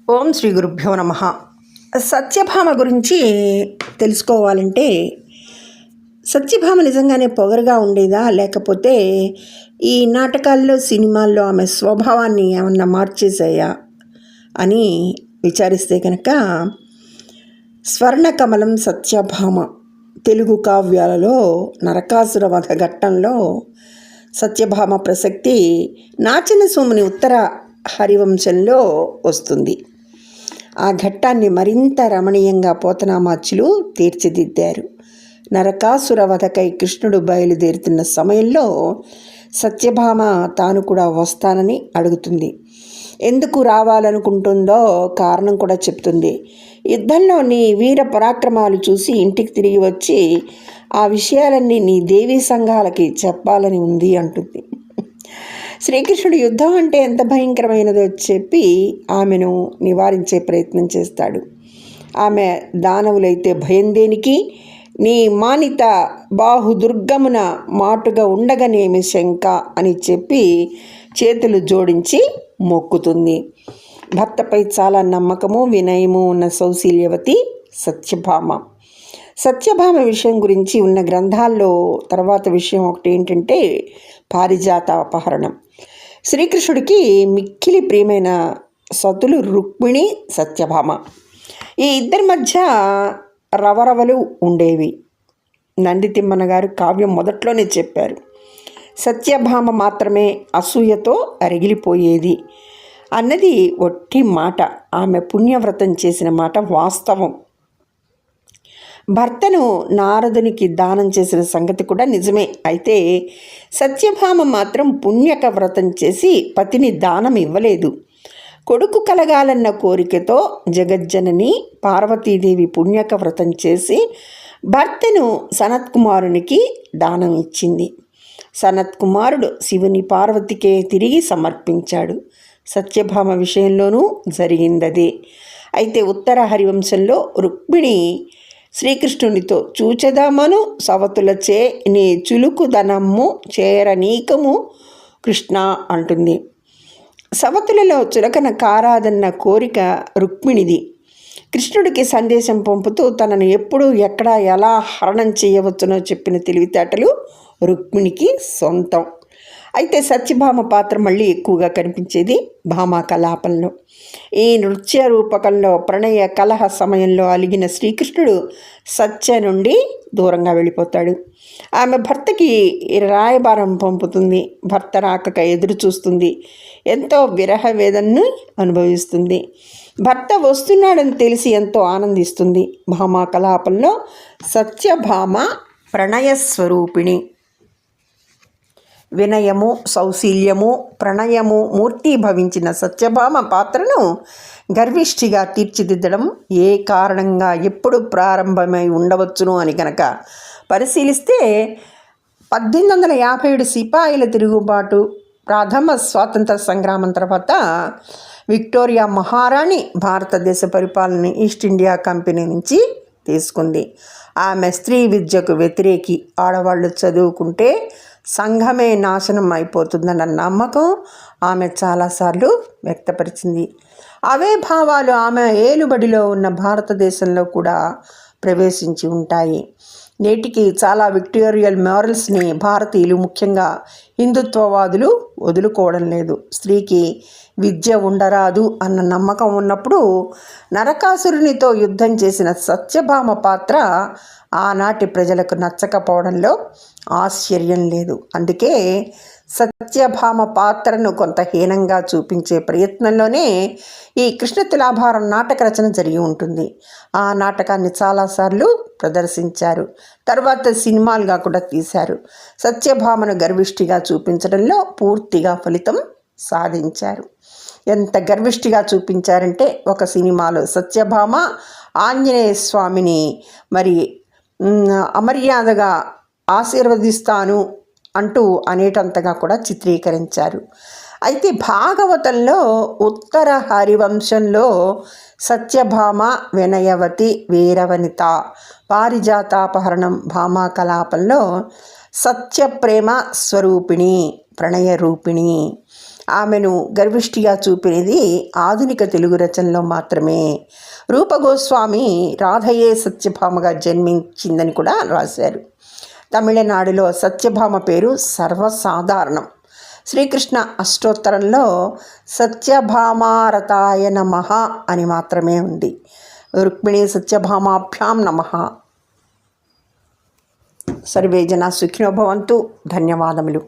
ఓం శ్రీ గురుభ్యో నమః. సత్యభామ గురించి తెలుసుకోవాలంటే సత్యభామ నిజంగానే పొగరుగా ఉండేదా, లేకపోతే ఈ నాటకాల్లో సినిమాల్లో ఆమె స్వభావాన్ని ఏమన్నా మార్చేసాయా అని విచారిస్తే కనుక స్వర్ణకమలం సత్యభామ తెలుగు కావ్యాలలో నరకాసుర వధ ఘట్టంలో సత్యభామ ప్రసక్తి నాచన సోముని ఉత్తర హరివంశంలో వస్తుంది. ఆ ఘట్టాన్ని మరింత రమణీయంగా పోతనామాచ్యులు తీర్చిదిద్దారు. నరకాసుర వధకై కృష్ణుడు బయలుదేరుతున్న సమయంలో సత్యభామ తాను కూడా వస్తానని అడుగుతుంది. ఎందుకు రావాలనుకుంటుందో కారణం కూడా చెప్తుంది. యుద్ధంలోని వీర పరాక్రమాలు చూసి ఇంటికి తిరిగి వచ్చి ఆ విషయాలన్నీ నీ దేవీ సంఘాలకి చెప్పాలని ఉంది అంటుంది. శ్రీకృష్ణుడు యుద్ధం అంటే ఎంత భయంకరమైనదో చెప్పి ఆమెను నివారించే ప్రయత్నం చేస్తాడు. ఆమె దానవులైతే భయం దేనికి, నీ మానిత బాహుదుర్గమున మాటుగా ఉండగనేమి శంక అని చెప్పి చేతులు జోడించి మొక్కుతుంది. భర్తపై చాలా నమ్మకము వినయము ఉన్న సౌశీల్యవతి సత్యభామ. సత్యభామ విషయం గురించి ఉన్న గ్రంథాల్లో తర్వాత విషయం ఒకటి ఏంటంటే పారిజాత అపహరణం. శ్రీకృష్ణుడికి మిక్కిలి ప్రియమైన సతులు రుక్మిణి, సత్యభామ. ఈ ఇద్దరి మధ్య రవరవలు ఉండేవి. నందితిమ్మన గారు కావ్యం మొదట్లోనే చెప్పారు. సత్యభామ మాత్రమే అసూయతో అరిగిలిపోయేది అన్నది ఒట్టి మాట. ఆమె పుణ్యవ్రతం చేసిన మాట వాస్తవం. భర్తను నారదునికి దానం చేసిన సంగతి కూడా నిజమే. అయితే సత్యభామ మాత్రం పుణ్యక వ్రతం చేసి పతిని దానం ఇవ్వలేదు. కొడుకు కలగాలన్న కోరికతో జగజ్జనని పార్వతీదేవి పుణ్యక వ్రతం చేసి భర్తను సనత్కుమారునికి దానం ఇచ్చింది. సనత్కుమారుడు శివుని పార్వతికే తిరిగి సమర్పించాడు. సత్యభామ విషయంలోనూ జరిగిందదే. అయితే ఉత్తర హరివంశంలో రుక్మిణి శ్రీకృష్ణునితో చూచెదమను సవతులచే నీ చులుకుదనమ్ము చేరనీకము కృష్ణ అంటుంది. సవతులలో చులకన కారాదన్న కోరిక రుక్మిణిది. కృష్ణుడికి సందేశం పంపుతూ తనను ఎప్పుడు ఎక్కడ ఎలా హరణం చేయవచ్చునో చెప్పిన తెలివితేటలు రుక్మిణికి సొంతం. అయితే సత్యభామ పాత్ర మళ్ళీ ఎక్కువగా కనిపించేది భామా కలాపంలో. ఈ నృత్య రూపకంలో ప్రణయ కలహ సమయంలో అలిగిన శ్రీకృష్ణుడు సత్య నుండి దూరంగా వెళ్ళిపోతాడు. ఆమె భర్తకి రాయబారం పంపుతుంది. భర్త రాకక ఎదురు చూస్తుంది. ఎంతో విరహ వేదనను అనుభవిస్తుంది. భర్త వస్తున్నాడని తెలిసి ఎంతో ఆనందిస్తుంది. భామా కలాపంలో సత్యభామ ప్రణయస్వరూపిణి. వినయము, సౌశీల్యము, ప్రణయము మూర్తీభవించిన సత్యభామ పాత్రను గర్విష్ఠిగా తీర్చిదిద్దడం ఏ కారణంగా ఎప్పుడు ప్రారంభమై ఉండవచ్చును అని కనుక పరిశీలిస్తే 1857 సిపాయిల తిరుగుబాటు, ప్రథమ స్వాతంత్ర సంగ్రామం తర్వాత విక్టోరియా మహారాణి భారతదేశ పరిపాలన ఈస్ట్ ఇండియా కంపెనీ నుంచి తీసుకుంది. ఆమె స్త్రీ విద్యకు వ్యతిరేకి. ఆడవాళ్ళు చదువుకుంటే సంఘమే నాశనం అయిపోతుందన్న నమ్మకం ఆమె చాలాసార్లు వ్యక్తపరిచింది. అవే భావాలు ఆమె ఏలుబడిలో ఉన్న భారతదేశంలో కూడా ప్రవేశించి ఉంటాయి. నేటికి చాలా విక్టోరియల్ మారల్స్ని భారతీయులు, ముఖ్యంగా హిందుత్వవాదులు వదులుకోవడం లేదు. స్త్రీకి విద్య ఉండరాదు అన్న నమ్మకం ఉన్నప్పుడు నరకాసురునితో యుద్ధం చేసిన సత్యభామ పాత్ర ఆనాటి ప్రజలకు నచ్చకపోవడంలో ఆశ్చర్యం లేదు. అందుకే సత్యభామ పాత్రను కొంత హీనంగా చూపించే ప్రయత్నంలోనే ఈ కృష్ణ తులాభారం నాటక రచన జరిగి ఉంటుంది. ఆ నాటకాన్ని చాలాసార్లు ప్రదర్శించారు. తర్వాత సినిమాలుగా కూడా తీశారు. సత్యభామను గర్విష్ఠిగా చూపించడంలో పూర్తిగా ఫలితం సాధించారు. ఎంత గర్విష్ఠిగా చూపించారంటే ఒక సినిమాలో సత్యభామ ఆంజనేయ స్వామిని మరి అమర్యాదగా ఆశీర్వదిస్తాను అంటూ అనేటంతగా కూడా చిత్రీకరించారు. అయితే భాగవతంలో ఉత్తర హరివంశంలో సత్యభామ, వినయవతి, వీరవనిత, పారిజాతాపహరణం, భామా కలాపంలో సత్యప్రేమ స్వరూపిణి, ప్రణయ రూపిణి. ఆమెను గర్విష్టిగా చూపినది ఆధునిక తెలుగు రచనలో మాత్రమే. రూపగోస్వామి రాధయే సత్యభామగా జన్మించిందని కూడా రాశారు. తమిళనాడులో సత్యభామ పేరు సర్వసాధారణం. శ్రీకృష్ణ అష్టోత్తరంలో సత్యభామారతాయ నమః అని మాత్రమే ఉంది. రుక్మిణీ సత్యభామాభ్యాం నమః. సర్వే జనా సుఖినో భవంతు. ధన్యవాదములు.